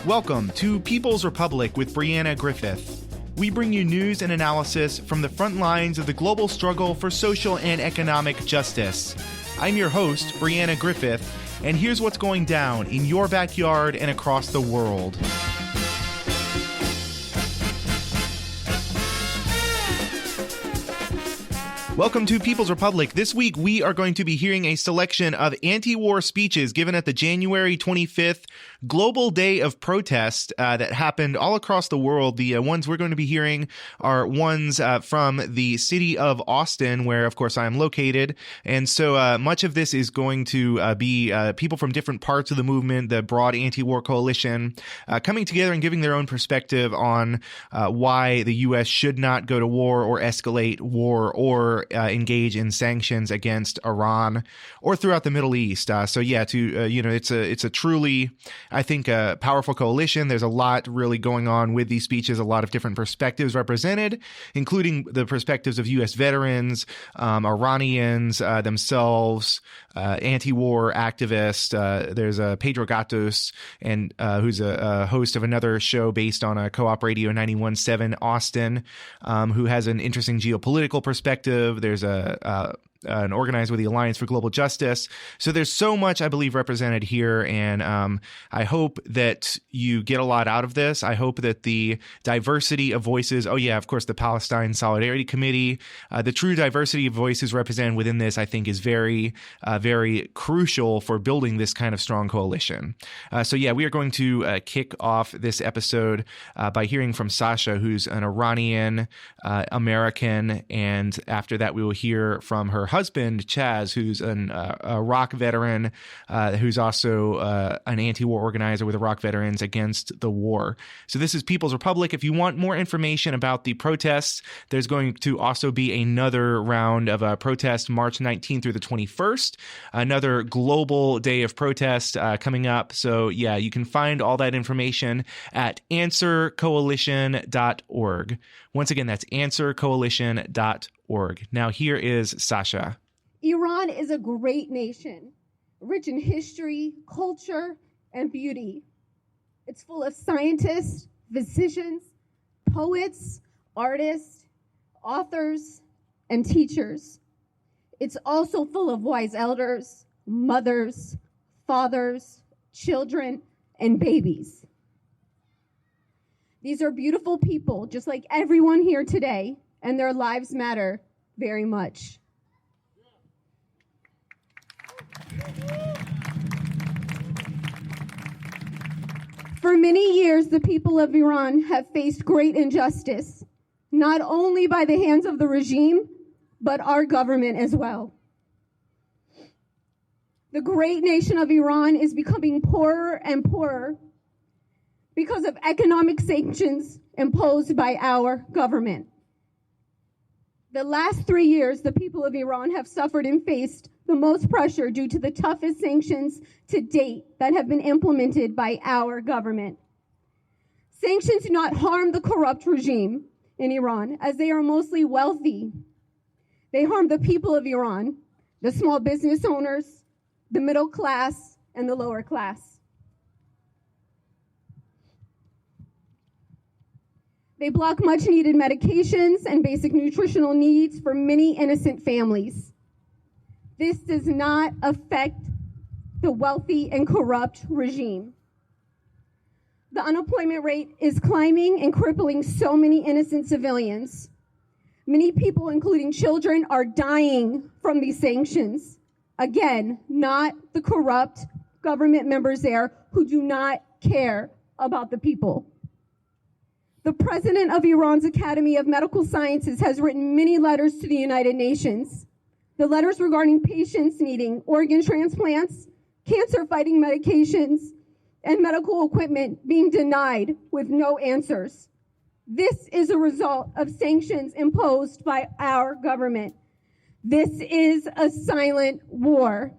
Welcome to People's Republic with Brianna Griffith. We bring you news and analysis from the front lines of the global struggle for social and economic justice. I'm your host, Brianna Griffith, and here's what's going down in your backyard and across the world. Welcome to People's Republic. This week, we are going to be hearing a selection of anti-war speeches given at the January 25th Global Day of Protest that happened all across the world. The ones we're going to be hearing are ones from the city of Austin, where, of course, I am located. And so much of this is going to be people from different parts of the movement, the broad anti-war coalition, coming together and giving their own perspective on why the U.S. should not go to war or escalate war or engage in sanctions against Iran or throughout the Middle East. It's a truly, I think, a powerful coalition. There's a lot really going on with these speeches, a lot of different perspectives represented, including the perspectives of U.S. veterans, Iranians themselves, anti-war activists. There's Pedro Gatos, and who's a host of another show based on Co-op Radio 91.7 Austin, who has an interesting geopolitical perspective. There's an organizer with the Alliance for Global Justice. So there's so much, I believe, represented here, and I hope that you get a lot out of this. I hope that the diversity of voices, of course, the Palestine Solidarity Committee, the true diversity of voices represented within this, I think, is very, very crucial for building this kind of strong coalition. We are going to kick off this episode by hearing from Sasha, who's an Iranian American, and after that we will hear from her husband, Chaz, who's an Iraq veteran, who's also an anti-war organizer with Iraq Veterans Against the War. So this is People's Republic. If you want more information about the protests, there's going to also be another round of protest March 19th through the 21st, another global day of protest coming up. So you can find all that information at answercoalition.org. Once again, that's answercoalition.org. Now here is Sasha. Iran is a great nation, rich in history, culture, and beauty. It's full of scientists, physicians, poets, artists, authors, and teachers. It's also full of wise elders, mothers, fathers, children, and babies. These are beautiful people, just like everyone here today, and their lives matter very much. For many years, the people of Iran have faced great injustice, not only by the hands of the regime, but our government as well. The great nation of Iran is becoming poorer and poorer because of economic sanctions imposed by our government. The last 3 years, the people of Iran have suffered and faced the most pressure due to the toughest sanctions to date that have been implemented by our government. Sanctions do not harm the corrupt regime in Iran, as they are mostly wealthy. They harm the people of Iran, the small business owners, the middle class, and the lower class. They block much-needed medications and basic nutritional needs for many innocent families. This does not affect the wealthy and corrupt regime. The unemployment rate is climbing and crippling so many innocent civilians. Many people, including children, are dying from these sanctions. Again, not the corrupt government members there who do not care about the people. The president of Iran's Academy of Medical Sciences has written many letters to the United Nations. The letters regarding patients needing organ transplants, cancer-fighting medications, and medical equipment being denied with no answers. This is a result of sanctions imposed by our government. This is a silent war.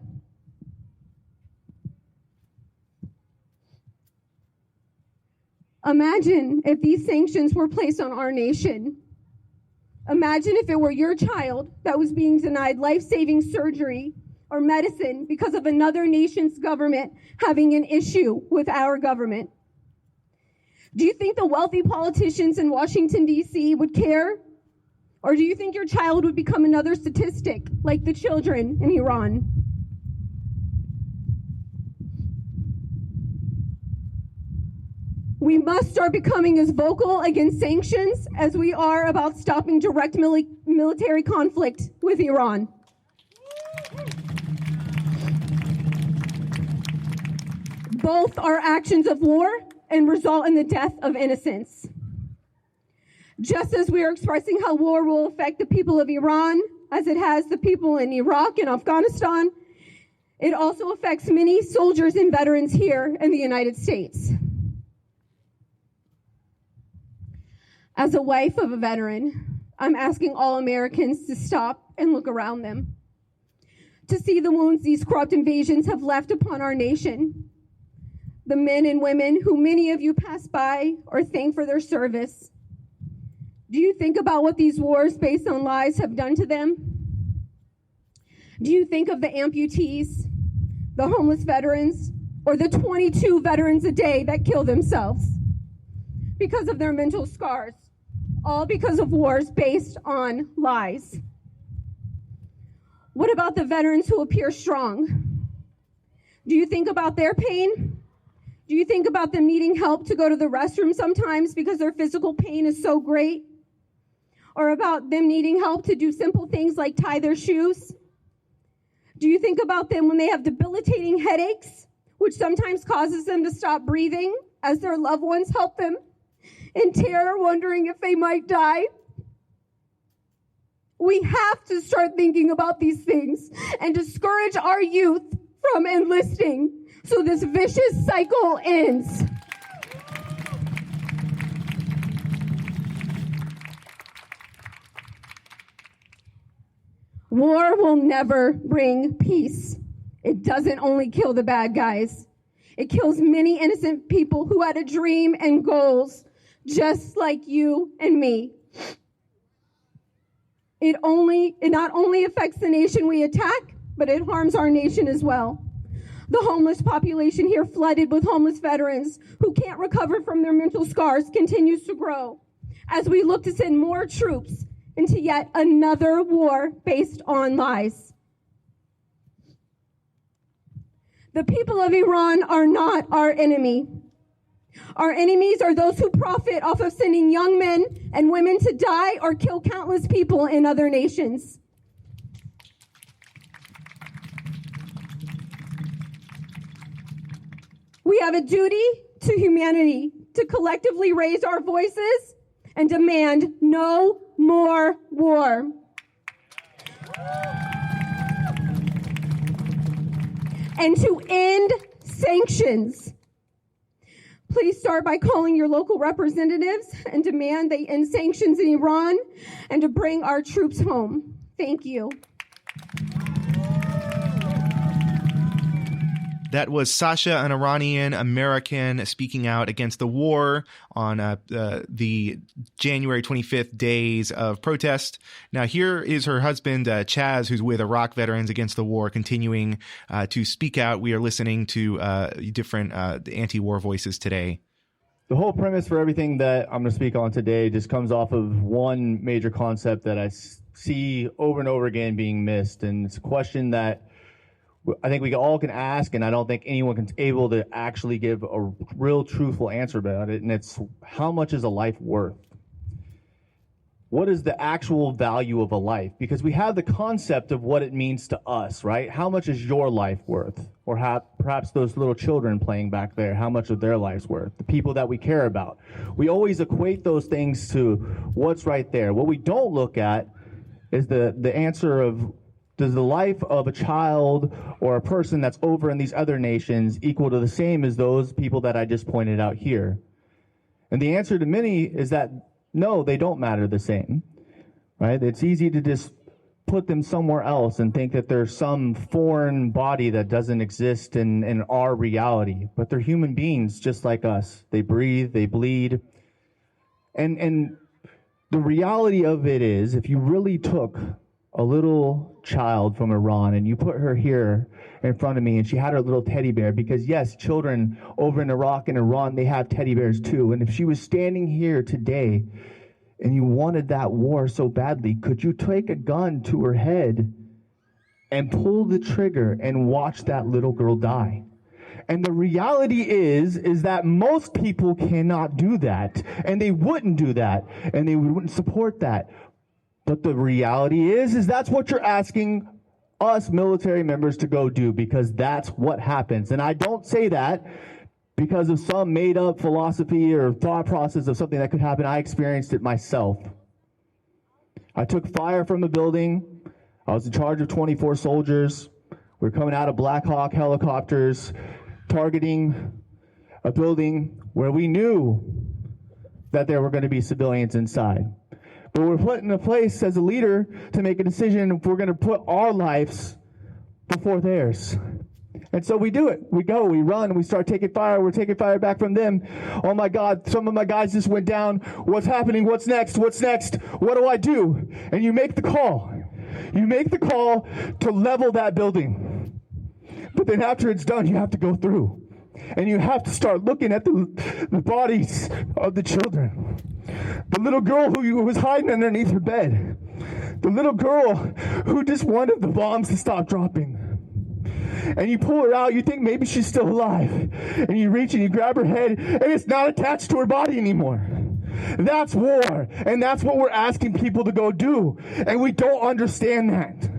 Imagine if these sanctions were placed on our nation. Imagine if it were your child that was being denied life-saving surgery or medicine because of another nation's government having an issue with our government. Do you think the wealthy politicians in Washington, D.C. would care? Or do you think your child would become another statistic like the children in Iran? We must start becoming as vocal against sanctions as we are about stopping direct military conflict with Iran. Both are actions of war and result in the death of innocents. Just as we are expressing how war will affect the people of Iran, as it has the people in Iraq and Afghanistan, it also affects many soldiers and veterans here in the United States. As a wife of a veteran, I'm asking all Americans to stop and look around them, to see the wounds these corrupt invasions have left upon our nation, the men and women who many of you pass by or thank for their service. Do you think about what these wars based on lies have done to them? Do you think of the amputees, the homeless veterans, or the 22 veterans a day that kill themselves because of their mental scars, all because of wars based on lies? What about the veterans who appear strong? Do you think about their pain? Do you think about them needing help to go to the restroom sometimes because their physical pain is so great? Or about them needing help to do simple things like tie their shoes? Do you think about them when they have debilitating headaches, which sometimes causes them to stop breathing as their loved ones help them in terror, wondering if they might die? We have to start thinking about these things and discourage our youth from enlisting so this vicious cycle ends. War will never bring peace. It doesn't only kill the bad guys. It kills many innocent people who had a dream and goals, just like you and me. It not only affects the nation we attack, but it harms our nation as well. The homeless population here, flooded with homeless veterans who can't recover from their mental scars, continues to grow as we look to send more troops into yet another war based on lies. The people of Iran are not our enemy. Our enemies are those who profit off of sending young men and women to die or kill countless people in other nations. We have a duty to humanity to collectively raise our voices and demand no more war. And to end sanctions. Please start by calling your local representatives and demand they end sanctions in Iran and to bring our troops home. Thank you. That was Sasha, an Iranian American, speaking out against the war on the January 25th days of protest. Now, here is her husband, Chaz, who's with Iraq Veterans Against the War, continuing to speak out. We are listening to different anti-war voices today. The whole premise for everything that I'm going to speak on today just comes off of one major concept that I see over and over again being missed, and it's a question that I think we all can ask, and I don't think anyone can able to actually give a real truthful answer about it, and it's how much is a life worth? What is the actual value of a life? Because we have the concept of what it means to us, right? How much is your life worth? Or perhaps those little children playing back there, how much of their life's worth? The people that we care about. We always equate those things to what's right there. What we don't look at is the answer of, does the life of a child or a person that's over in these other nations equal to the same as those people that I just pointed out here? And the answer to many is that no, they don't matter the same, right? It's easy to just put them somewhere else and think that there's some foreign body that doesn't exist in our reality, but they're human beings just like us. They breathe, they bleed. And the reality of it is, if you really took a little child from Iran and you put her here in front of me and she had her little teddy bear, because yes, children over in Iraq and Iran, they have teddy bears too. And if she was standing here today and you wanted that war so badly, could you take a gun to her head and pull the trigger and watch that little girl die? And the reality is that most people cannot do that, and they wouldn't do that, and they wouldn't support that. But the reality is that's what you're asking us military members to go do, because that's what happens. And I don't say that because of some made-up philosophy or thought process of something that could happen. I experienced it myself. I took fire from a building. I was in charge of 24 soldiers. We were coming out of Black Hawk helicopters, targeting a building where we knew that there were going to be civilians inside. But we're put in a place as a leader to make a decision if we're going to put our lives before theirs. And so we do it. We go, we run, we start taking fire. We're taking fire back from them. Oh my God, some of my guys just went down. What's happening? What's next? What's next? What do I do? And you make the call. You make the call to level that building. But then after it's done, you have to go through. And you have to start looking at the bodies of the children. The little girl who was hiding underneath her bed. The little girl who just wanted the bombs to stop dropping. And you pull her out, you think maybe she's still alive. And you reach and you grab her head, and it's not attached to her body anymore. That's war. And that's what we're asking people to go do. And we don't understand that.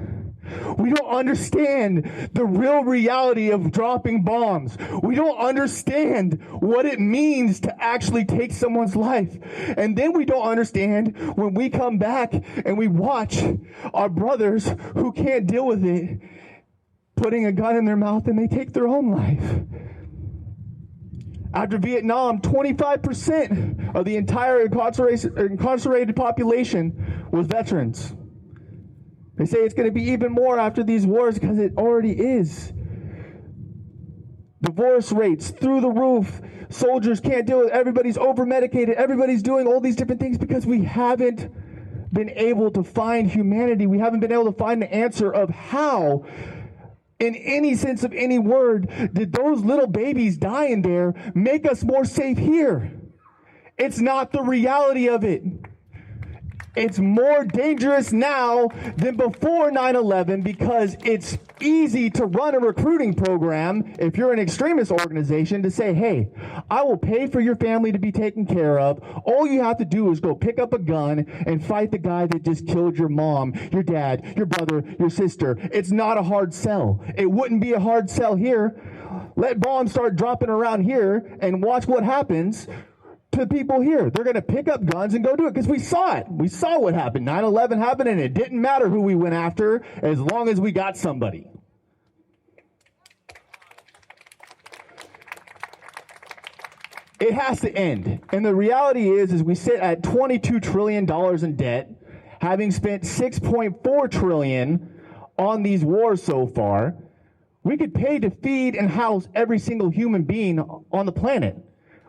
We don't understand the real reality of dropping bombs. We don't understand what it means to actually take someone's life. And then we don't understand when we come back and we watch our brothers who can't deal with it putting a gun in their mouth and they take their own life. After Vietnam, 25% of the entire incarcerated population was veterans. They say it's going to be even more after these wars because it already is. Divorce rates through the roof. Soldiers can't deal with it. Everybody's over-medicated. Everybody's doing all these different things because we haven't been able to find humanity. We haven't been able to find the answer of how, in any sense of any word, did those little babies dying there make us more safe here? It's not the reality of it. It's more dangerous now than before 9/11 because it's easy to run a recruiting program if you're an extremist organization to say, hey, I will pay for your family to be taken care of. All you have to do is go pick up a gun and fight the guy that just killed your mom, your dad, your brother, your sister. It's not a hard sell. It wouldn't be a hard sell here. Let bombs start dropping around here and watch what happens to people here. They're going to pick up guns and go do it because we saw it. We saw what happened. 9/11 happened and it didn't matter who we went after as long as we got somebody. It has to end. And the reality is we sit at $22 trillion in debt, having spent $6.4 trillion on these wars so far. We could pay to feed and house every single human being on the planet.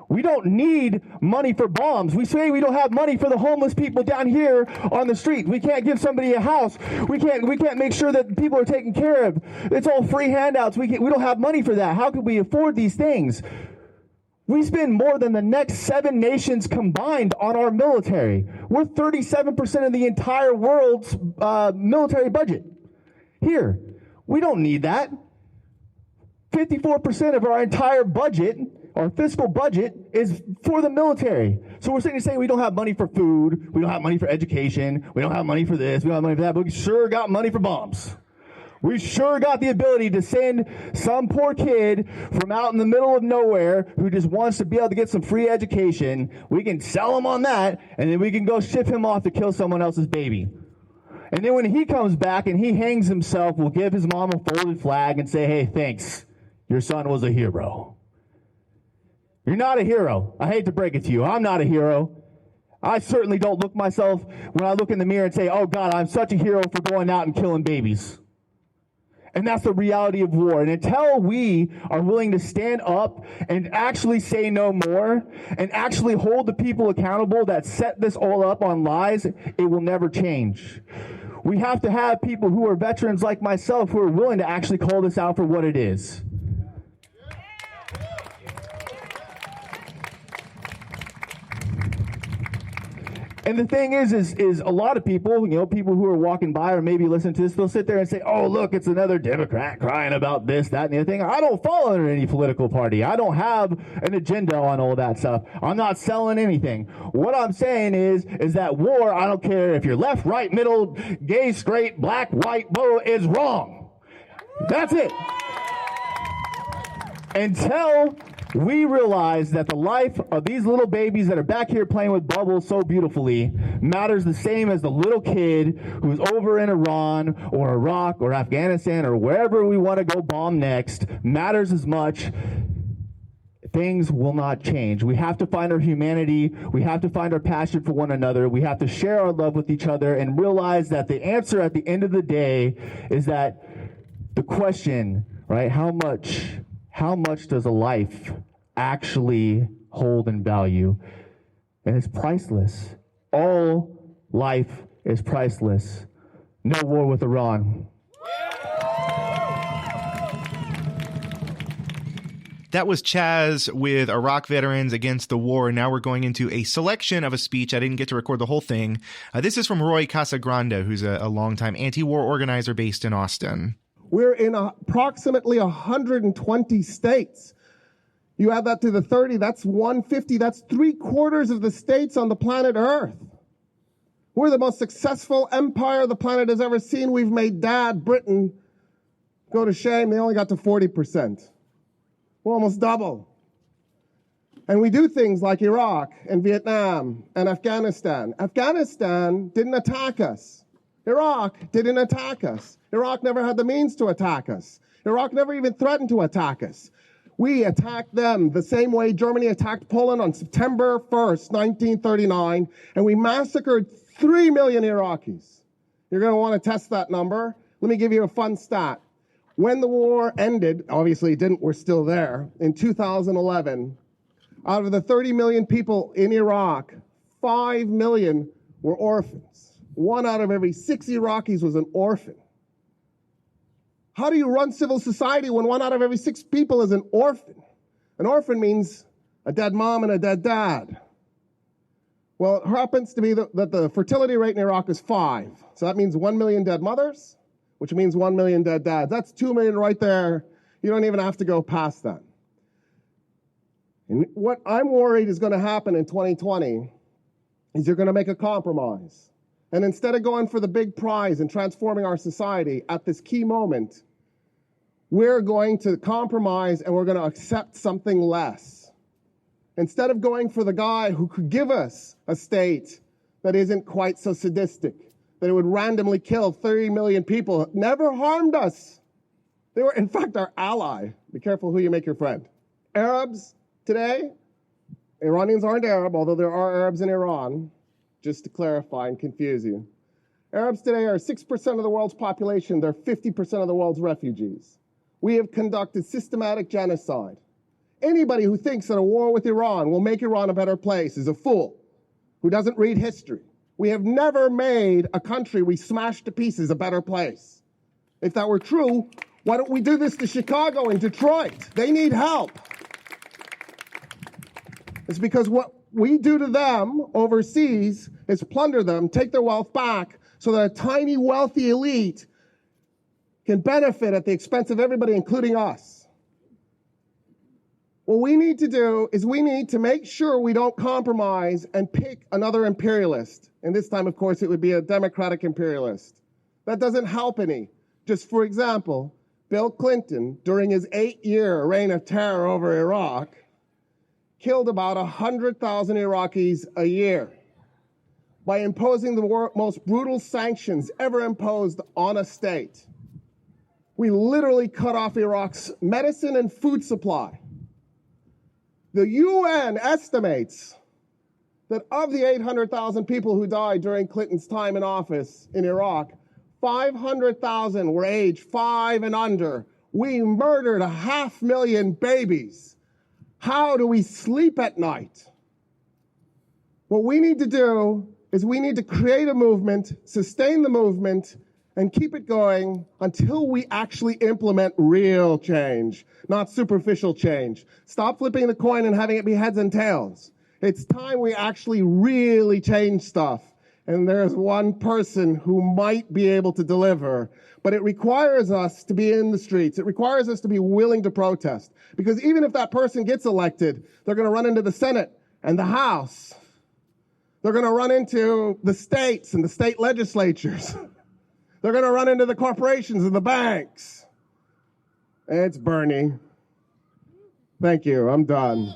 We don't need money for bombs. We say we don't have money for the homeless people down here on the street. We can't give somebody a house. We can't make sure that people are taken care of. It's all free handouts. We don't have money for that. How could we afford these things? We spend more than the next 7 nations combined on our military. We're 37% of the entire world's military budget. Here, we don't need that. 54% of our entire budget, our fiscal budget, is for the military. So we're saying we don't have money for food, we don't have money for education, we don't have money for this, we don't have money for that, but we sure got money for bombs. We sure got the ability to send some poor kid from out in the middle of nowhere who just wants to be able to get some free education. We can sell him on that, and then we can go ship him off to kill someone else's baby. And then when he comes back and he hangs himself, we'll give his mom a folded flag and say, hey, thanks. Your son was a hero. You're not a hero. I hate to break it to you. I'm not a hero. I certainly don't look myself when I look in the mirror and say, oh God, I'm such a hero for going out and killing babies. And that's the reality of war. And until we are willing to stand up and actually say no more and actually hold the people accountable that set this all up on lies, it will never change. we have to have people who are veterans like myself who are willing to actually call this out for what it is. And the thing is a lot of people, people who are walking by or maybe listen to this, they'll sit there and say, oh, look, it's another Democrat crying about this, that, and the other thing. I don't fall under any political party. I don't have an agenda on all that stuff. I'm not selling anything. What I'm saying is that war, I don't care if you're left, right, middle, gay, straight, black, white, blue, is wrong. That's it. Until we realize that the life of these little babies that are back here playing with bubbles so beautifully matters the same as the little kid who's over in Iran or Iraq or Afghanistan or wherever we want to go bomb next, matters as much. Things will not change. We have to find our humanity. We have to find our passion for one another. We have to share our love with each other and realize that the answer at the end of the day is that the question, right, how much does a life actually hold in value? And it's priceless. All life is priceless. No war with Iran. That was Chaz with Iraq Veterans Against the War. Now we're going into a selection of a speech. I didn't get to record the whole thing. This is from Roy Casagrande, who's a longtime anti-war organizer based in Austin. We're in approximately 120 states. You add that to the 30, that's 150. That's 3/4 of the states on the planet Earth. We're the most successful empire the planet has ever seen. We've made Dad, Britain, go to shame. They only got to 40%. We're almost double. And we do things like Iraq and Vietnam and Afghanistan. Afghanistan didn't attack us. Iraq didn't attack us. Iraq never had the means to attack us. Iraq never even threatened to attack us. We attacked them the same way Germany attacked Poland on September 1st, 1939, and we massacred 3 million Iraqis. You're going to want to test that number. Let me give you a fun stat. When the war ended, obviously it didn't, we're still there, in 2011, out of the 30 million people in Iraq, 5 million were orphans. 1 out of every 6 Iraqis was an orphan. How do you run civil society when 1 out of every 6 people is an orphan? An orphan means a dead mom and a dead dad. Well, it happens to be that the fertility rate in Iraq is 5. So that means 1 million dead mothers, which means 1 million dead dads. That's 2 million right there. You don't even have to go past that. And what I'm worried is going to happen in 2020 is you're going to make a compromise. And instead of going for the big prize and transforming our society at this key moment, we're going to compromise and we're going to accept something less. Instead of going for the guy who could give us a state that isn't quite so sadistic, that it would randomly kill 30 million people, never harmed us. They were, in fact, our ally. Be careful who you make your friend. Arabs today, Iranians aren't Arab, although there are Arabs in Iran, just to clarify and confuse you. Arabs today are 6% of the world's population. They're 50% of the world's refugees. We have conducted systematic genocide. Anybody who thinks that a war with Iran will make Iran a better place is a fool who doesn't read history. We have never made a country we smashed to pieces a better place. If that were true, why don't we do this to Chicago and Detroit? They need help. It's because what we do to them overseas is plunder them, take their wealth back, so that a tiny wealthy elite can benefit at the expense of everybody, including us. What we need to do is we need to make sure we don't compromise and pick another imperialist. And this time, of course, it would be a democratic imperialist. That doesn't help any. Just for example, Bill Clinton, during his 8-year reign of terror over Iraq, killed about 100,000 Iraqis a year by imposing the most brutal sanctions ever imposed on a state. We literally cut off Iraq's medicine and food supply. The UN estimates that of the 800,000 people who died during Clinton's time in office in Iraq, 500,000 were aged 5 and under. We murdered 500,000 babies. How do we sleep at night? What we need to do is we need to create a movement, sustain the movement, and keep it going until we actually implement real change, not superficial change. Stop flipping the coin and having it be heads and tails. It's time we actually really change stuff. And there's one person who might be able to deliver, but it requires us to be in the streets. It requires us to be willing to protest. Because even if that person gets elected, they're going to run into the Senate and the House. They're going to run into the states and the state legislatures. They're going to run into the corporations and the banks. It's Bernie. Thank you. I'm done.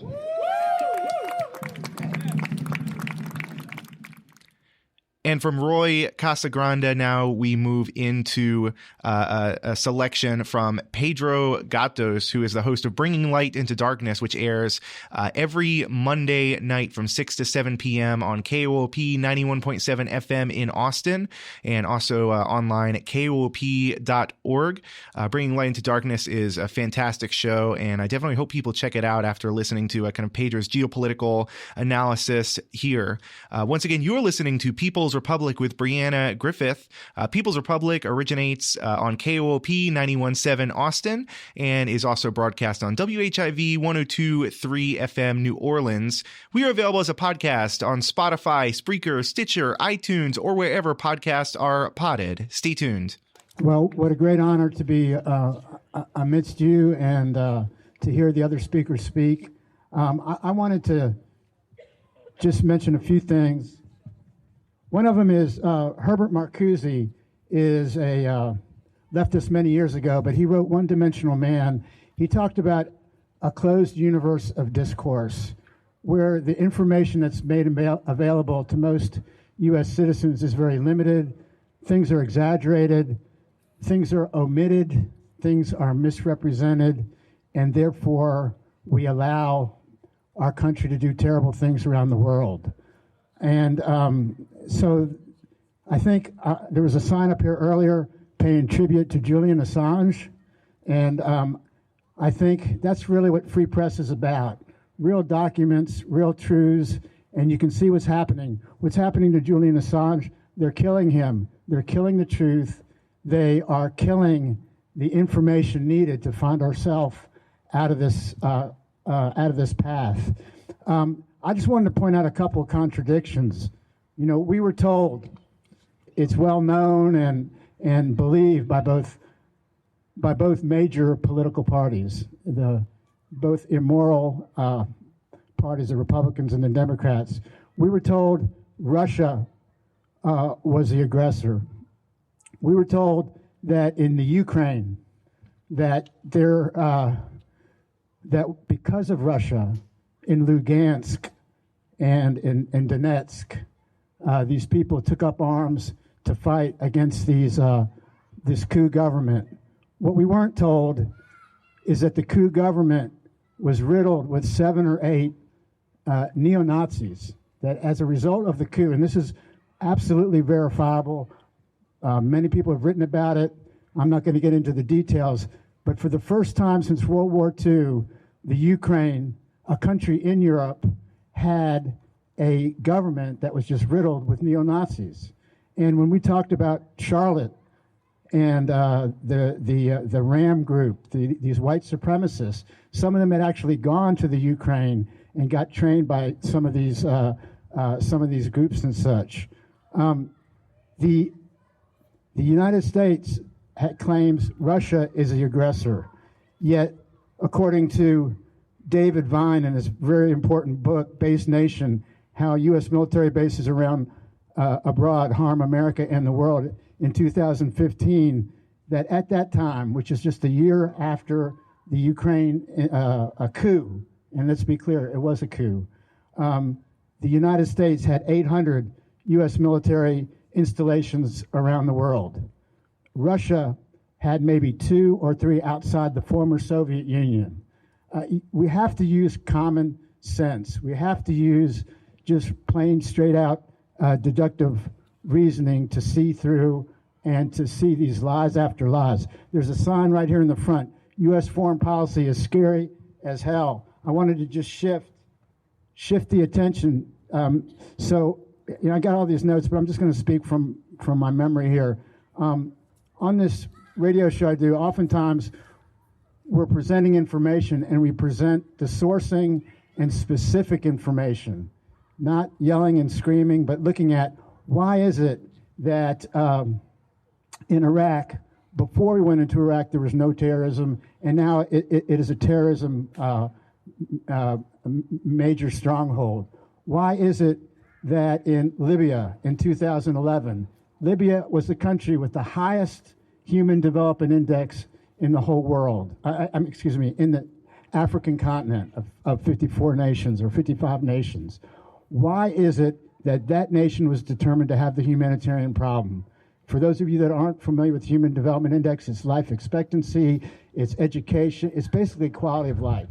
And from Roy Casagrande, now we move into a selection from Pedro Gatos, who is the host of Bringing Light into Darkness, which airs every Monday night from 6 to 7 p.m. on KOOP 91.7 FM in Austin, and also online at koop.org. Bringing Light into Darkness is a fantastic show, and I definitely hope people check it out after listening to kind of Pedro's geopolitical analysis here. Once again, you're listening to People's Republic with Brianna Griffith. People's Republic originates on KOOP 91.7 Austin and is also broadcast on WHIV 102.3 FM New Orleans. We are available as a podcast on Spotify, Spreaker, Stitcher, iTunes, or wherever podcasts are podded. Stay tuned. Well, what a great honor to be amidst you and to hear the other speakers speak. I wanted to just mention a few things. One of them is Herbert Marcuse is a leftist many years ago, but he wrote One-Dimensional Man. He talked about a closed universe of discourse where the information that's made available to most U.S. citizens is very limited. Things are exaggerated. Things are omitted. Things are misrepresented. And therefore, we allow our country to do terrible things around the world. And so I think there was a sign up here earlier paying tribute to Julian Assange. And I think that's really what free press is about. Real documents, real truths, and you can see what's happening. What's happening to Julian Assange, they're killing him. They're killing the truth. They are killing the information needed to find ourselves out of this path. I just wanted to point out a couple of contradictions. You know, we were told, it's well known and believed by both major political parties, both immoral parties, the Republicans and the Democrats. We were told Russia was the aggressor. We were told that in the Ukraine, that because of Russia, in Lugansk and in Donetsk, these people took up arms to fight against this coup government. What we weren't told is that the coup government was riddled with 7 or 8 neo-Nazis, that as a result of the coup, and this is absolutely verifiable, many people have written about it, I'm not going to get into the details, but for the first time since World War II, the Ukraine, a country in Europe, had a government that was just riddled with neo-Nazis. And when we talked about Charlotte and the Ram group, these white supremacists, some of them had actually gone to the Ukraine and got trained by some of these groups and such. The United States claims Russia is the aggressor, yet according to David Vine in his very important book, Base Nation, How U.S. Military Bases Around Abroad Harm America and the World, in 2015, that at that time, which is just a year after the Ukraine a coup, and let's be clear, it was a coup, the United States had 800 U.S. military installations around the world. Russia had maybe 2 or 3 outside the former Soviet Union. We have to use common sense. We have to use just plain, straight out deductive reasoning to see through and to see these lies after lies. There's a sign right here in the front. U.S. foreign policy is scary as hell. I wanted to just shift the attention. So I got all these notes, but I'm just going to speak from my memory here. On this radio show I do, oftentimes we're presenting information, and we present the sourcing and specific information, not yelling and screaming, but looking at why is it that in Iraq, before we went into Iraq, there was no terrorism, and now it is a terrorism major stronghold. Why is it that in Libya in 2011, Libya was the country with the highest human development index in the whole world, in the African continent of 54 nations or 55 nations. Why is it that that nation was determined to have the humanitarian problem? For those of you that aren't familiar with Human Development Index, it's life expectancy, it's education, it's basically quality of life.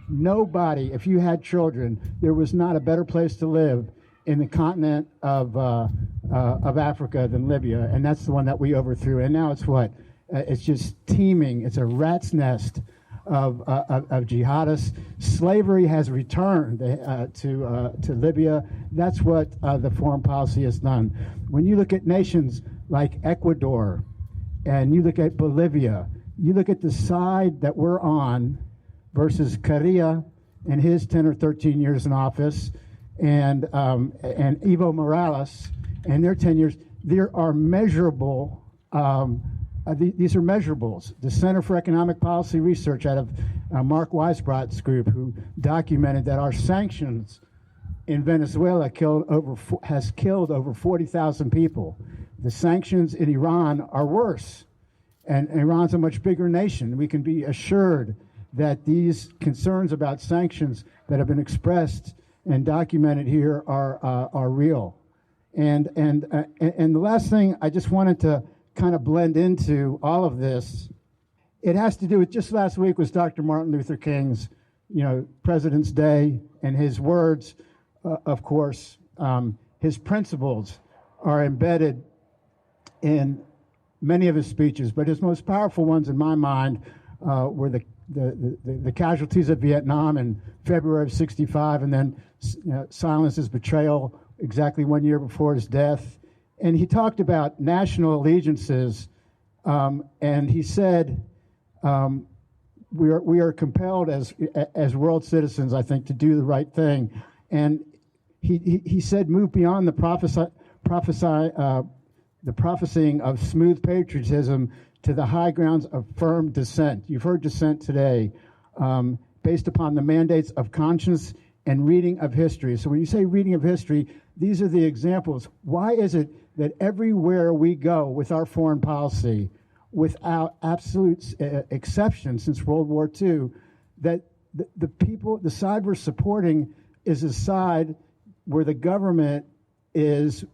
Nobody, if you had children, there was not a better place to live in the continent of Africa than Libya, and that's the one that we overthrew. And now it's what? It's just teeming. It's a rat's nest of jihadists. Slavery has returned to Libya. That's what the foreign policy has done. When you look at nations like Ecuador, and you look at Bolivia, you look at the side that we're on versus Correa and his 10 or 13 years in office, and Evo Morales and their 10 years, there are measurable, these are measurables. The Center for Economic Policy Research out of Mark Weisbrot's group, who documented that our sanctions in Venezuela has killed over 40,000 people. The sanctions in Iran are worse, and Iran's a much bigger nation. We can be assured that these concerns about sanctions that have been expressed and documented here are real. And the last thing I just wanted to kind of blend into all of this, it has to do with, just last week was Dr. Martin Luther King's, President's Day, and his words, of course, his principles are embedded in many of his speeches, but his most powerful ones in my mind were the casualties of Vietnam in February of '65, and then silence his betrayal exactly 1 year before his death. And he talked about national allegiances, and he said, we are compelled as world citizens, I think, to do the right thing. And he said, move beyond the prophesying of smooth patriotism to the high grounds of firm dissent. You've heard dissent today, based upon the mandates of conscience and reading of history. So when you say reading of history, these are the examples. Why is it that everywhere we go with our foreign policy, without absolute exception since World War II, that the side we're supporting is a side where the government is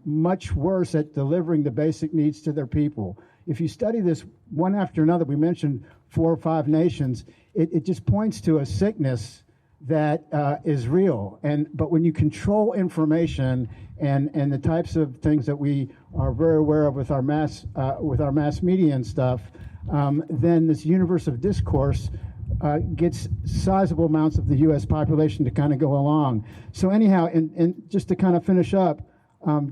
much worse at delivering the basic needs to their people? If you study this one after another, we mentioned 4 or 5 nations, it just points to a sickness that is real. But when you control information and the types of things that we are very aware of with our mass media and stuff, then this universe of discourse gets sizable amounts of the U.S. population to kind of go along. So anyhow, and just to kind of finish up,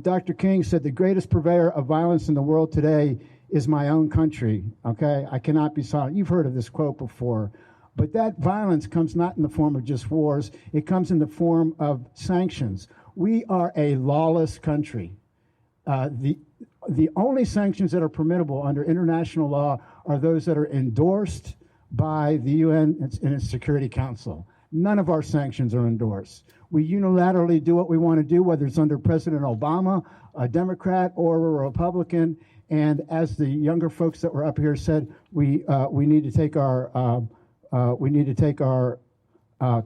Dr. King said the greatest purveyor of violence in the world today is my own country, okay? I cannot be silent. You've heard of this quote before. But that violence comes not in the form of just wars. It comes in the form of sanctions. We are a lawless country. The only sanctions that are permissible under international law are those that are endorsed by the UN and its Security Council. None of our sanctions are endorsed. We unilaterally do what we want to do, whether it's under President Obama, a Democrat, or a Republican. And as the younger folks that were up here said, we need to take our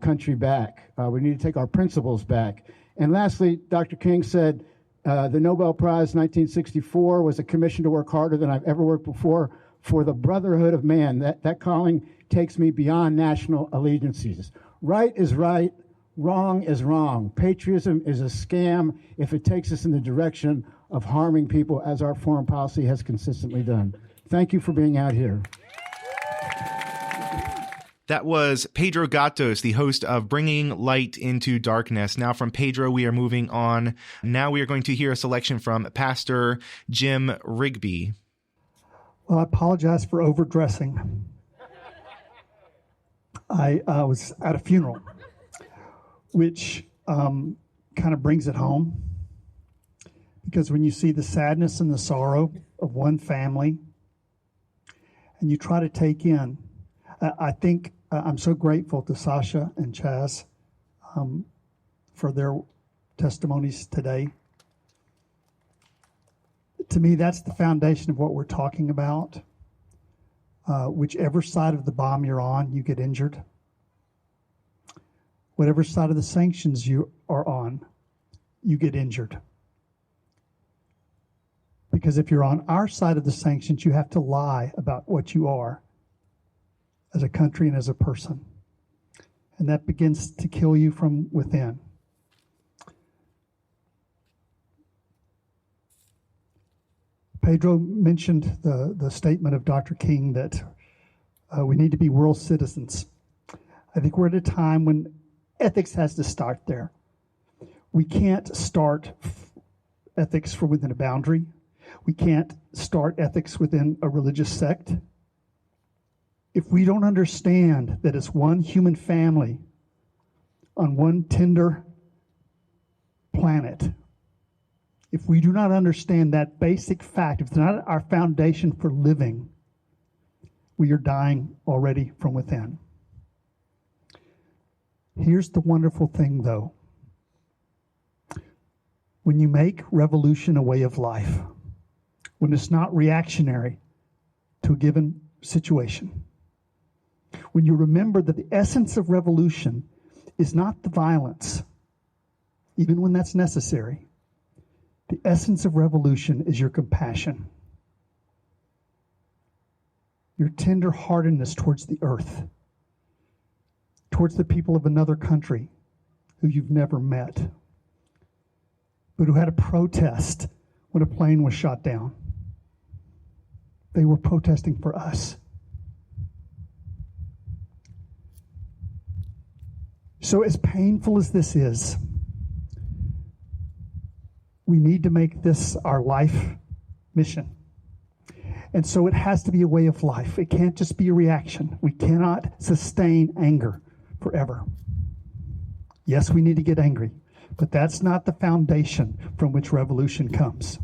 country back. We need to take our principles back. And lastly, Dr. King said the Nobel Prize 1964 was a commission to work harder than I've ever worked before for the brotherhood of man. That calling takes me beyond national allegiances. Right is right, wrong is wrong. Patriotism is a scam if it takes us in the direction of harming people, as our foreign policy has consistently done. Thank you for being out here. That was Pedro Gatos, the host of Bringing Light into Darkness. Now from Pedro, we are moving on. Now we are going to hear a selection from Pastor Jim Rigby. Well, I apologize for overdressing. I was at a funeral, which kind of brings it home. Because when you see the sadness and the sorrow of one family, and you try to take in, I think I'm so grateful to Sasha and Chaz for their testimonies today. To me, that's the foundation of what we're talking about. Whichever side of the bomb you're on, you get injured. Whatever side of the sanctions you are on, you get injured. Because if you're on our side of the sanctions, you have to lie about what you are as a country and as a person. And that begins to kill you from within. Pedro mentioned the statement of Dr. King that we need to be world citizens. I think we're at a time when ethics has to start there. We can't start ethics from within a boundary. We can't start ethics within a religious sect. If we don't understand that it's one human family on one tender planet, if we do not understand that basic fact, if it's not our foundation for living, we are dying already from within. Here's the wonderful thing, though. When you make revolution a way of life, when it's not reactionary to a given situation, when you remember that the essence of revolution is not the violence, even when that's necessary. The essence of revolution is your compassion, your tender-heartedness towards the earth, towards the people of another country who you've never met, but who had a protest when a plane was shot down. They were protesting for us. So as painful as this is, we need to make this our life mission. And so it has to be a way of life. It can't just be a reaction. We cannot sustain anger forever. Yes, we need to get angry, but that's not the foundation from which revolution comes.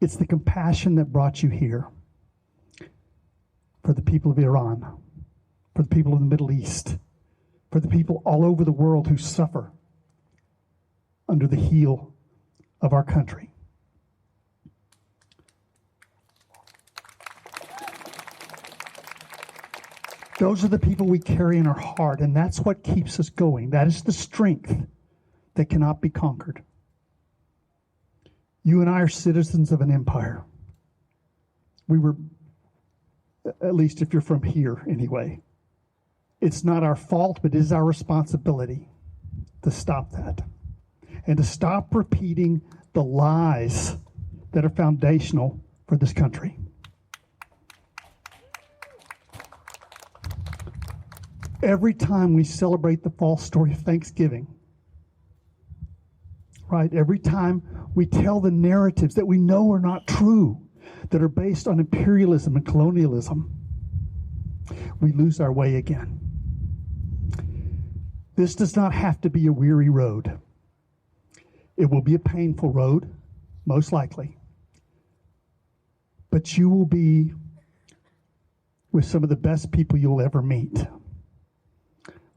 It's the compassion that brought you here for the people of Iran, for the people of the Middle East, for the people all over the world who suffer under the heel of our country. Those are the people we carry in our heart, and that's what keeps us going. That is the strength that cannot be conquered. You and I are citizens of an empire. We were, at least if you're from here anyway. It's not our fault, but it is our responsibility to stop that. And to stop repeating the lies that are foundational for this country. Every time we celebrate the false story of Thanksgiving, right? Every time we tell the narratives that we know are not true, that are based on imperialism and colonialism, we lose our way again. This does not have to be a weary road. It will be a painful road, most likely. But you will be with some of the best people you'll ever meet.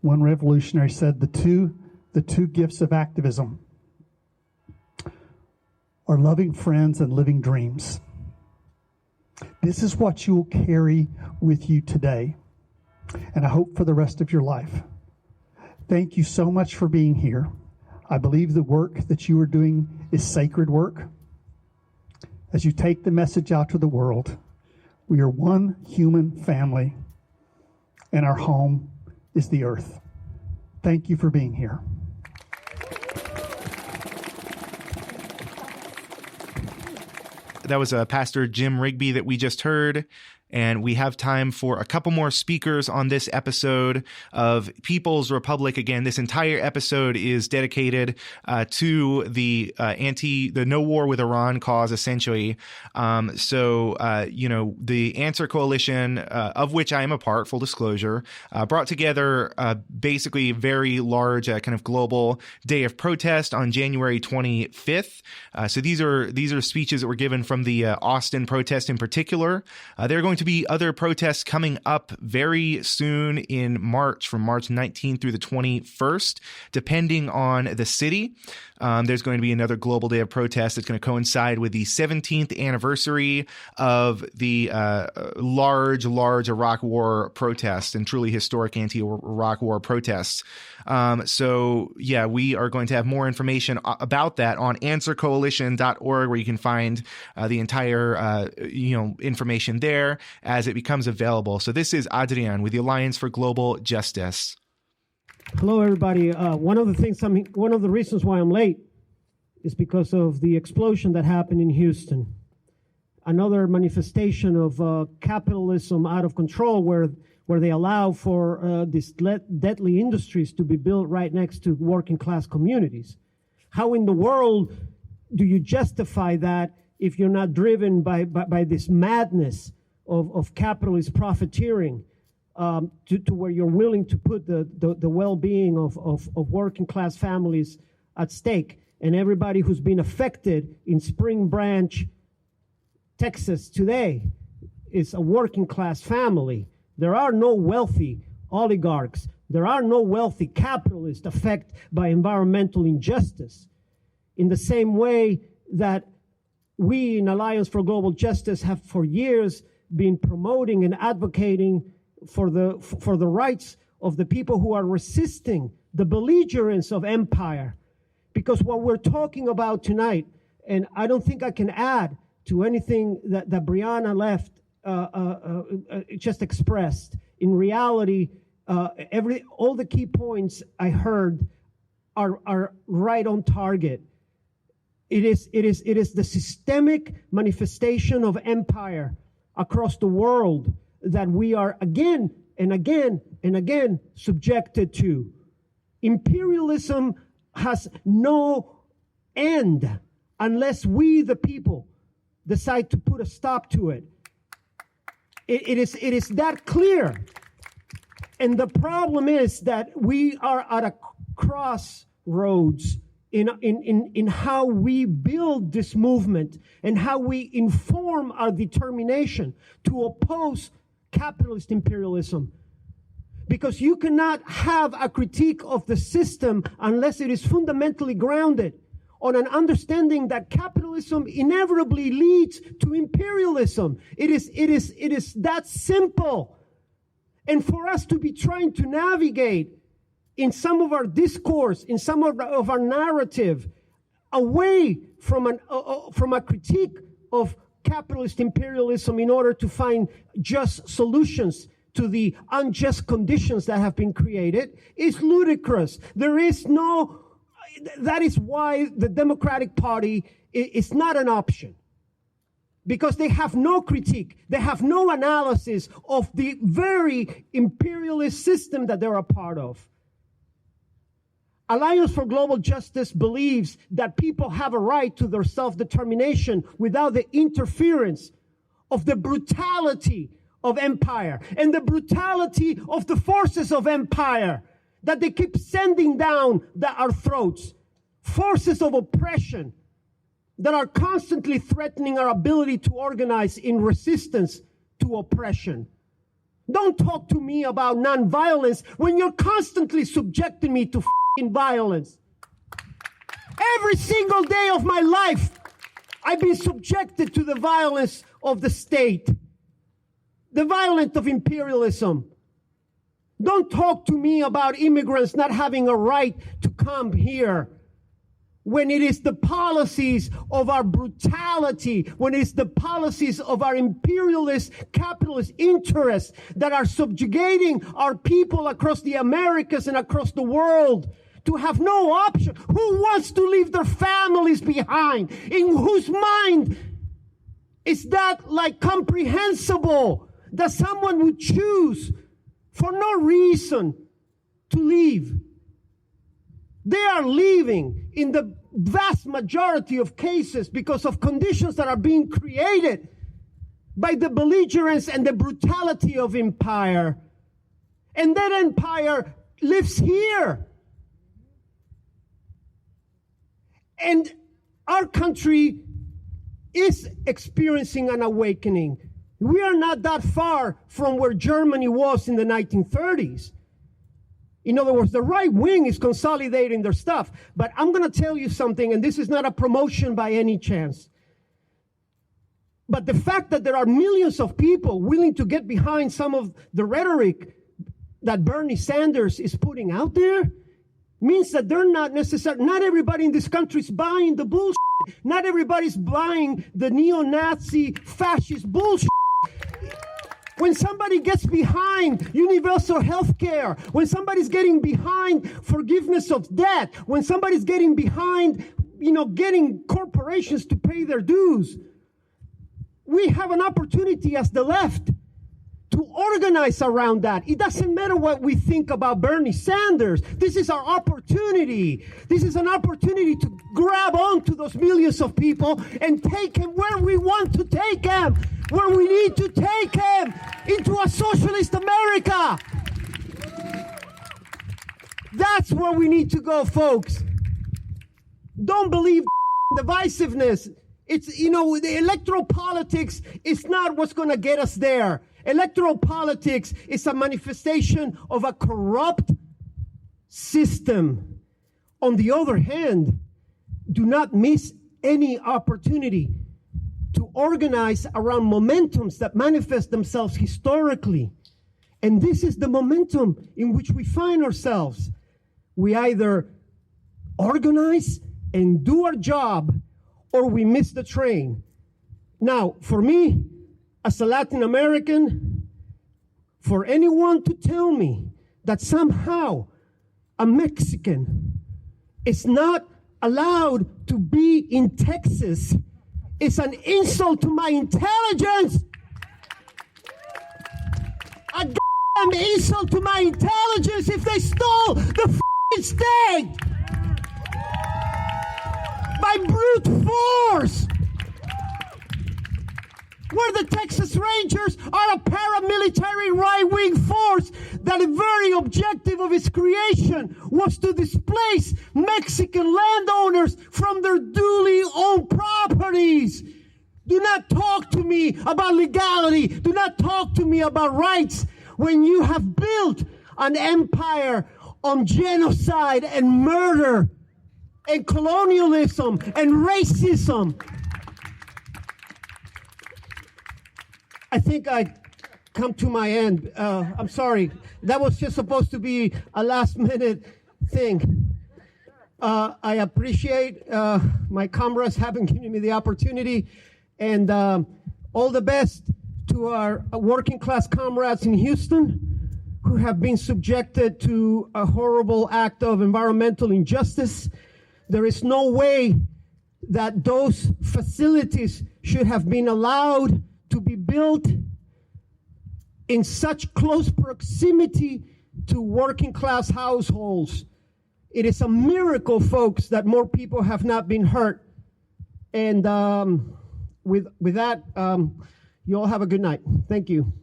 One revolutionary said the two gifts of activism are loving friends and living dreams. This is what you will carry with you today, and I hope for the rest of your life. Thank you so much for being here. I believe the work that you are doing is sacred work. As you take the message out to the world, we are one human family, and our home is the earth. Thank you for being here. That was Pastor Jim Rigby that we just heard. And we have time for a couple more speakers on this episode of People's Republic. Again, this entire episode is dedicated to the no war with Iran cause, essentially. The Answer Coalition, of which I am a part, full disclosure, brought together basically a very large kind of global day of protest on January 25th. So these are speeches that were given from the Austin protest in particular. There are going to be other protests coming up very soon in March, from March 19th through the 21st, depending on the city. There's going to be another global day of protest that's going to coincide with the 17th anniversary of the large Iraq War protests and truly historic anti-Iraq War protests. We are going to have more information about that on answercoalition.org, where you can find the entire information there as it becomes available. So this is Adrian with the Alliance for Global Justice. Hello, everybody. One of the reasons why I'm late is because of the explosion that happened in Houston. Another manifestation of capitalism out of control, where they allow for these deadly industries to be built right next to working class communities. How in the world do you justify that if you're not driven by this madness of capitalist profiteering? To where you're willing to put the well-being of working class families at stake. And everybody who's been affected in Spring Branch, Texas today is a working class family. There are no wealthy oligarchs. There are no wealthy capitalists affected by environmental injustice. In the same way that we in Alliance for Global Justice have for years been promoting and advocating for the rights of the people who are resisting the belligerence of empire. Because what we're talking about tonight, and I don't think I can add to anything that Brianna just expressed. In reality, all the key points I heard are right on target. It is the systemic manifestation of empire across the world that we are again and again and again subjected to. Imperialism has no end unless we, the people, decide to put a stop to it. It is that clear. And the problem is that we are at a crossroads in how we build this movement and how we inform our determination to oppose capitalist imperialism. Because you cannot have a critique of the system unless it is fundamentally grounded on an understanding that capitalism inevitably leads to imperialism. It is that simple. And for us to be trying to navigate in some of our discourse, in some of our narrative, away from a critique of capitalist imperialism in order to find just solutions to the unjust conditions that have been created is ludicrous. That is why the Democratic Party is not an option. Because they have no critique, they have no analysis of the very imperialist system that they're a part of. Alliance for Global Justice believes that people have a right to their self-determination without the interference of the brutality of empire and the brutality of the forces of empire that they keep sending down our throats. Forces of oppression that are constantly threatening our ability to organize in resistance to oppression. Don't talk to me about nonviolence when you're constantly subjecting me to violence. Every single day of my life, I've been subjected to the violence of the state, the violence of imperialism. Don't talk to me about immigrants not having a right to come here when it is the policies of our brutality, when it is the policies of our imperialist capitalist interests that are subjugating our people across the Americas and across the world to have no option. Who wants to leave their families behind? In whose mind is that comprehensible? that someone would choose for no reason to leave. They are leaving in the vast majority of cases because of conditions that are being created by the belligerence and the brutality of empire. And that empire lives here. And our country is experiencing an awakening. We are not that far from where Germany was in the 1930s. In other words, the right wing is consolidating their stuff. But I'm going to tell you something, and this is not a promotion by any chance. But the fact that there are millions of people willing to get behind some of the rhetoric that Bernie Sanders is putting out there means that they're not necessarily, not everybody in this country is buying the bullshit. Not everybody's buying the neo-Nazi fascist bullshit. When somebody gets behind universal health care, when somebody's getting behind forgiveness of debt, when somebody's getting behind, getting corporations to pay their dues, we have an opportunity as the left to organize around that. It doesn't matter what we think about Bernie Sanders. This is our opportunity. This is an opportunity to grab onto those millions of people and take them where we want to take them, where we need to take them, into a socialist America. That's where we need to go, folks. Don't believe divisiveness. It's, the electoral politics is not what's going to get us there. Electoral politics is a manifestation of a corrupt system. On the other hand, do not miss any opportunity to organize around momentums that manifest themselves historically. And this is the momentum in which we find ourselves. We either organize and do our job, or we miss the train. Now, for me, as a Latin American, for anyone to tell me that somehow a Mexican is not allowed to be in Texas is an insult to my intelligence. A damn insult to my intelligence if they stole the f***ing state by brute force. Where the Texas Rangers are a paramilitary right-wing force that the very objective of its creation was to displace Mexican landowners from their duly owned properties. Do not talk to me about legality. Do not talk to me about rights when you have built an empire on genocide and murder and colonialism and racism. I think I come to my end. I'm sorry. That was just supposed to be a last-minute thing. I appreciate my comrades having given me the opportunity, and all the best to our working-class comrades in Houston who have been subjected to a horrible act of environmental injustice. There is no way that those facilities should have been allowed to be built in such close proximity to working class households. It is a miracle, folks, that more people have not been hurt. And with that, you all have a good night. Thank you.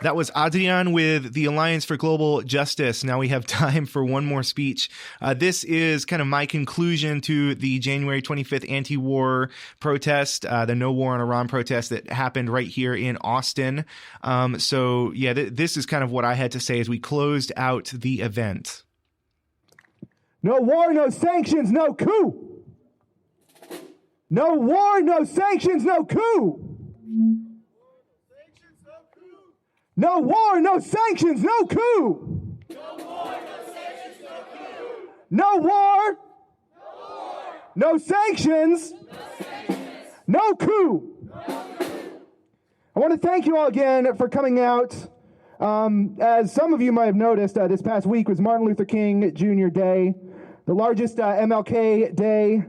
That was Adrian with the Alliance for Global Justice. Now we have time for one more speech. This is kind of my conclusion to the January 25th anti-war protest, the No War on Iran protest that happened right here in Austin. This is kind of what I had to say as we closed out the event. No war, no sanctions, no coup. No war, no sanctions, no coup. No war, no sanctions, no coup. No war, no sanctions, no coup. No war, no sanctions, no coup. I want to thank you all again for coming out. As some of you might have noticed, this past week was Martin Luther King Jr. Day. The largest MLK Day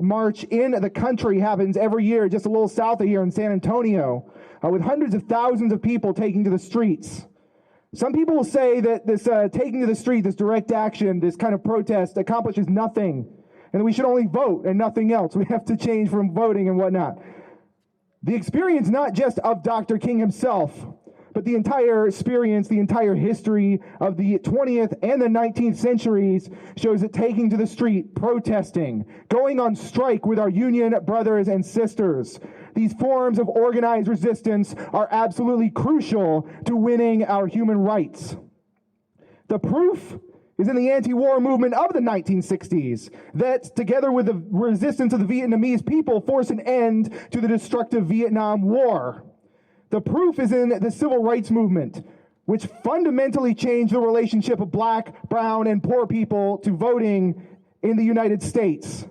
march in the country happens every year just a little south of here in San Antonio. with hundreds of thousands of people taking to the streets. Some people will say that this taking to the street, this direct action, this kind of protest accomplishes nothing, and that we should only vote and nothing else. We have to change from voting and whatnot. The experience not just of Dr. King himself, but the entire experience, the entire history of the 20th and the 19th centuries shows that taking to the street, protesting, going on strike with our union brothers and sisters, these forms of organized resistance are absolutely crucial to winning our human rights. The proof is in the anti-war movement of the 1960s that, together with the resistance of the Vietnamese people, forced an end to the destructive Vietnam War. The proof is in the civil rights movement, which fundamentally changed the relationship of black, brown, and poor people to voting in the United States.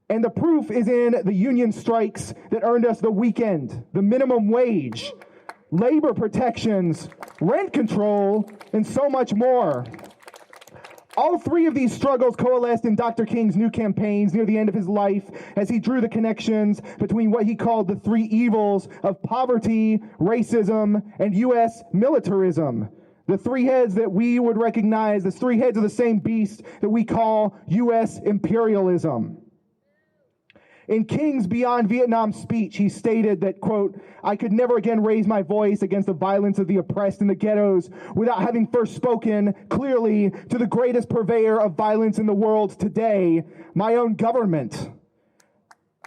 And the proof is in the union strikes that earned us the weekend, the minimum wage, labor protections, rent control, and so much more. All three of these struggles coalesced in Dr. King's new campaigns near the end of his life as he drew the connections between what he called the three evils of poverty, racism, and U.S. militarism. The three heads that we would recognize as three heads of the same beast that we call U.S. imperialism. In King's Beyond Vietnam speech, he stated that, quote, "I could never again raise my voice against the violence of the oppressed in the ghettos without having first spoken clearly to the greatest purveyor of violence in the world today, my own government."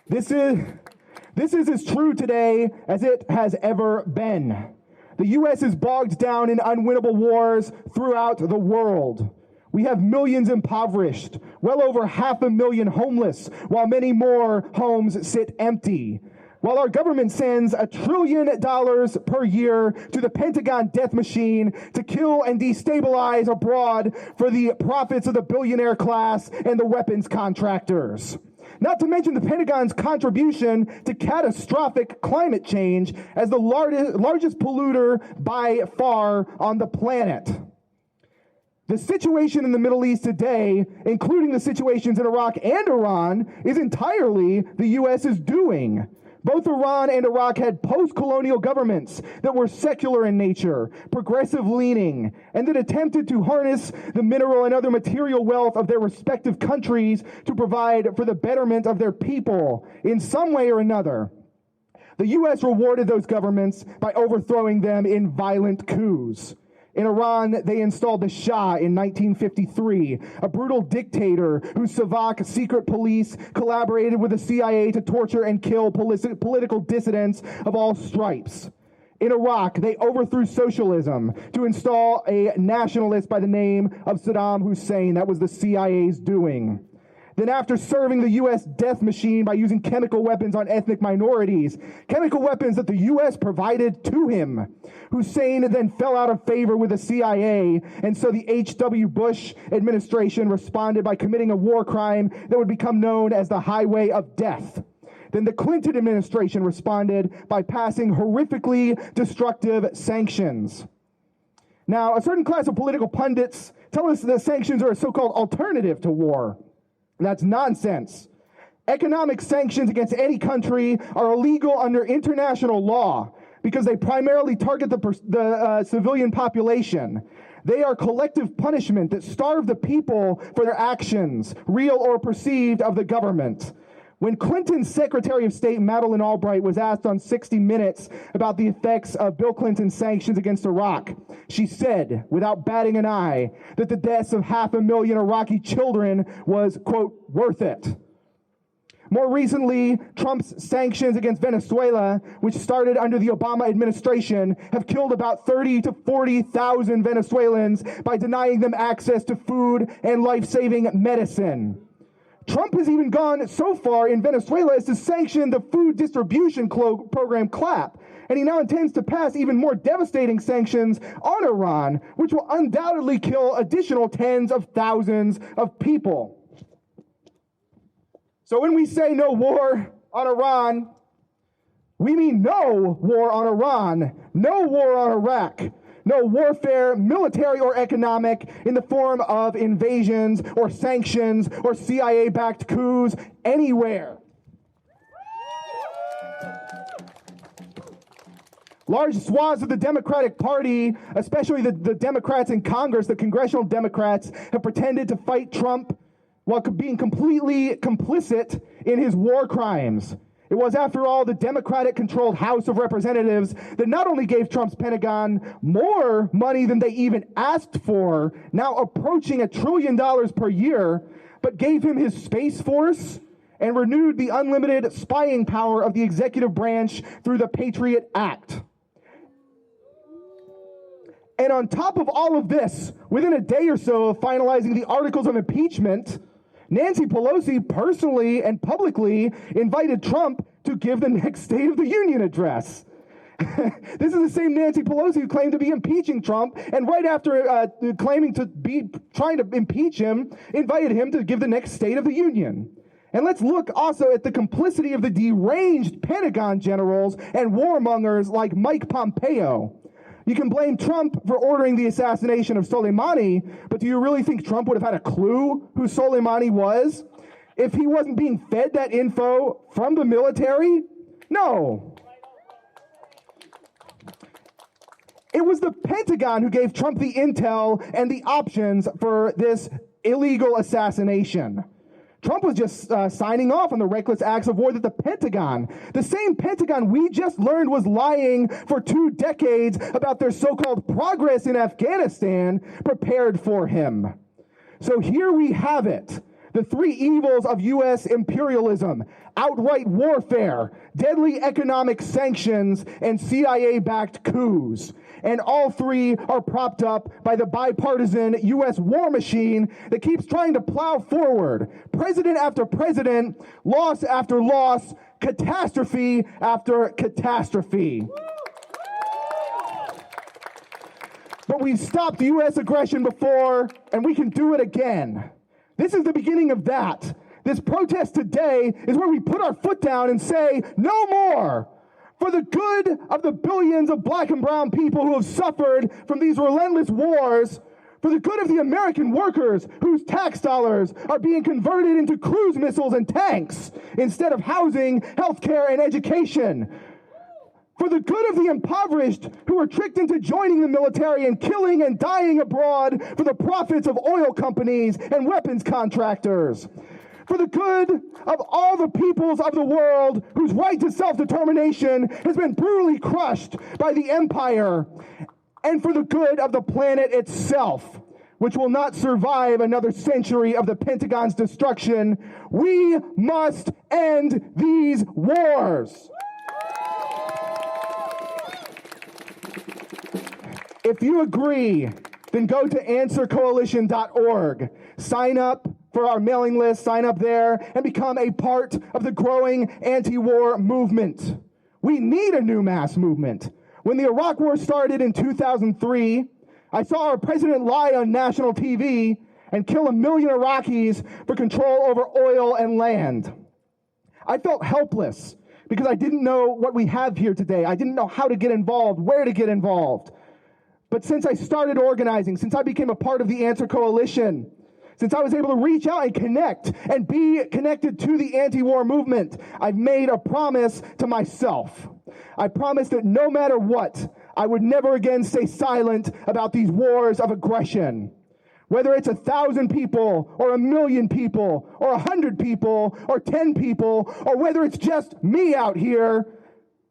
This is as true today as it has ever been. The U.S. is bogged down in unwinnable wars throughout the world. We have millions impoverished, well over 500,000 homeless, while many more homes sit empty. While our government sends $1 trillion per year to the Pentagon death machine to kill and destabilize abroad for the profits of the billionaire class and the weapons contractors. Not to mention the Pentagon's contribution to catastrophic climate change as the largest polluter by far on the planet. The situation in the Middle East today, including the situations in Iraq and Iran, is entirely the U.S.'s doing. Both Iran and Iraq had post-colonial governments that were secular in nature, progressive-leaning, and that attempted to harness the mineral and other material wealth of their respective countries to provide for the betterment of their people in some way or another. The U.S. rewarded those governments by overthrowing them in violent coups. In Iran, they installed the Shah in 1953, a brutal dictator whose Savak secret police collaborated with the CIA to torture and kill political dissidents of all stripes. In Iraq, they overthrew socialism to install a nationalist by the name of Saddam Hussein. That was the CIA's doing. Then after serving the U.S. death machine by using chemical weapons on ethnic minorities, chemical weapons that the U.S. provided to him, Hussein then fell out of favor with the CIA, and so the H.W. Bush administration responded by committing a war crime that would become known as the Highway of Death. Then the Clinton administration responded by passing horrifically destructive sanctions. Now, a certain class of political pundits tell us that sanctions are a so-called alternative to war. That's nonsense. Economic sanctions against any country are illegal under international law because they primarily target the civilian population. They are collective punishment that starve the people for their actions, real or perceived, of the government. When Clinton's Secretary of State, Madeleine Albright, was asked on 60 Minutes about the effects of Bill Clinton's sanctions against Iraq, she said, without batting an eye, that the deaths of 500,000 Iraqi children was, quote, worth it. More recently, Trump's sanctions against Venezuela, which started under the Obama administration, have killed about 30 to 40,000 Venezuelans by denying them access to food and life-saving medicine. Trump has even gone so far in Venezuela as to sanction the food distribution program CLAP, and he now intends to pass even more devastating sanctions on Iran, which will undoubtedly kill additional tens of thousands of people. So when we say no war on Iran, we mean no war on Iran, no war on Iraq, no warfare, military or economic, in the form of invasions or sanctions or CIA-backed coups anywhere. Large swaths of the Democratic Party, especially the Democrats in Congress, the congressional Democrats, have pretended to fight Trump while being completely complicit in his war crimes. It was, after all, the Democratic-controlled House of Representatives that not only gave Trump's Pentagon more money than they even asked for, now approaching $1 trillion per year, but gave him his Space Force and renewed the unlimited spying power of the executive branch through the Patriot Act. And on top of all of this, within a day or so of finalizing the articles of impeachment, Nancy Pelosi personally and publicly invited Trump to give the next State of the Union address. This is the same Nancy Pelosi who claimed to be impeaching Trump, and right after claiming to be trying to impeach him, invited him to give the next State of the Union. And let's look also at the complicity of the deranged Pentagon generals and warmongers like Mike Pompeo. You can blame Trump for ordering the assassination of Soleimani, but do you really think Trump would have had a clue who Soleimani was if he wasn't being fed that info from the military? No. It was the Pentagon who gave Trump the intel and the options for this illegal assassination. Trump was just signing off on the reckless acts of war that the Pentagon, the same Pentagon we just learned was lying for 2 decades about their so-called progress in Afghanistan, prepared for him. So here we have it. The 3 evils of U.S. imperialism: outright warfare, deadly economic sanctions, and CIA-backed coups. And all 3 are propped up by the bipartisan U.S. war machine that keeps trying to plow forward. President after president, loss after loss, catastrophe after catastrophe. But we've stopped U.S. aggression before, and we can do it again. This is the beginning of that. This protest today is where we put our foot down and say, no more. For the good of the billions of black and brown people who have suffered from these relentless wars, for the good of the American workers whose tax dollars are being converted into cruise missiles and tanks instead of housing, healthcare, and education, for the good of the impoverished who are tricked into joining the military and killing and dying abroad for the profits of oil companies and weapons contractors, for the good of all the peoples of the world whose right to self-determination has been brutally crushed by the empire, and for the good of the planet itself, which will not survive another century of the Pentagon's destruction, we must end these wars. If you agree, then go to answercoalition.org. Sign up for our mailing list, sign up there, and become a part of the growing anti-war movement. We need a new mass movement. When the Iraq War started in 2003, I saw our president lie on national TV and kill 1 million Iraqis for control over oil and land. I felt helpless because I didn't know what we have here today. I didn't know how to get involved, where to get involved. But since I started organizing, since I became a part of the Answer Coalition, since I was able to reach out and connect and be connected to the anti-war movement, I've made a promise to myself. I promised that no matter what, I would never again stay silent about these wars of aggression. Whether it's 1,000 people or 1 million people or 100 people or 10 people, or whether it's just me out here,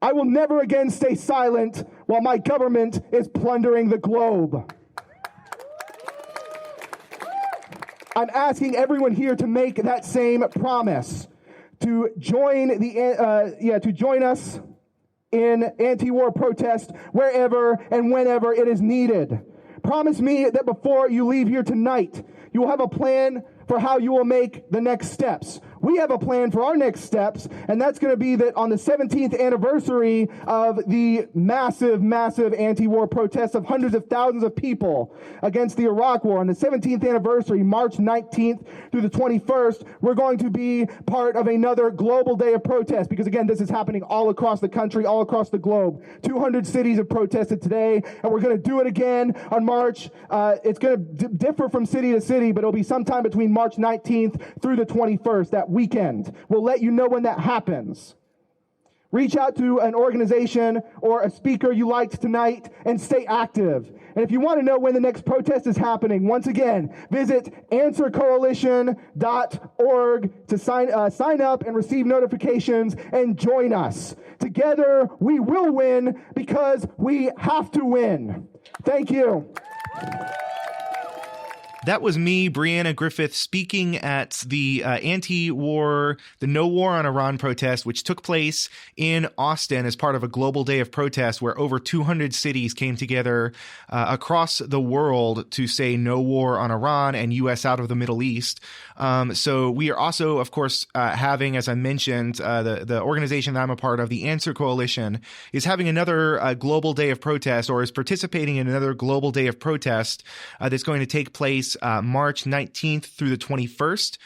I will never again stay silent while my government is plundering the globe. I'm asking everyone here to make that same promise, to join join us in anti-war protest wherever and whenever it is needed. Promise me that before you leave here tonight, you will have a plan for how you will make the next steps. We have a plan for our next steps, and that's going to be that on the 17th anniversary of the massive, massive anti-war protests of hundreds of thousands of people against the Iraq War, on the 17th anniversary, March 19th through the 21st, we're going to be part of another global day of protest, because again, this is happening all across the country, all across the globe. 200 cities have protested today, and we're going to do it again on March. It's going to differ from city to city, but it'll be sometime between March 19th through the 21st, that weekend. We'll let you know when that happens. Reach out to an organization or a speaker you liked tonight and stay active. And if you want to know when the next protest is happening, once again, visit answercoalition.org to sign up and receive notifications and join us. Together, we will win because we have to win. Thank you. That was me, Brianna Griffith, speaking at the anti-war, the No War on Iran protest, which took place in Austin as part of a global day of protest where over 200 cities came together across the world to say no war on Iran and U.S. out of the Middle East. So we are also, of course, having, as I mentioned, the organization that I'm a part of, the Answer Coalition, is having another global day of protest, or is participating in another global day of protest that's going to take place March 19th through the 21st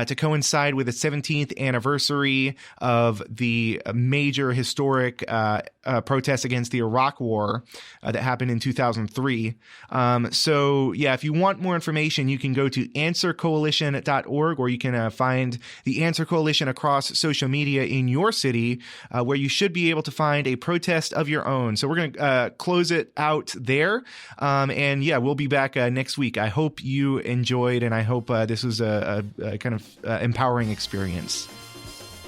to coincide with the 17th anniversary of the major historic protests against the Iraq War that happened in 2003. So yeah, if you want more information, you can go to answercoalition.org, or you can find the Answer Coalition across social media in your city, where you should be able to find a protest of your own. So we're going to close it out there. And yeah, we'll be back next week. I hope you enjoyed, and I hope this was a kind of empowering experience.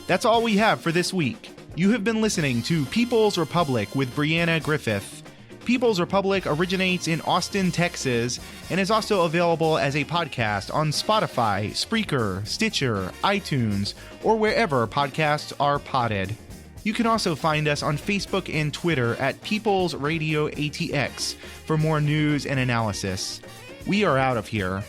That's all we have for this week. You have been listening to People's Republic with Brianna Griffith. People's Republic originates in Austin, Texas, and is also available as a podcast on Spotify, Spreaker, Stitcher, iTunes, or wherever podcasts are podded. You can also find us on Facebook and Twitter at People's Radio ATX for more news and analysis. We are out of here.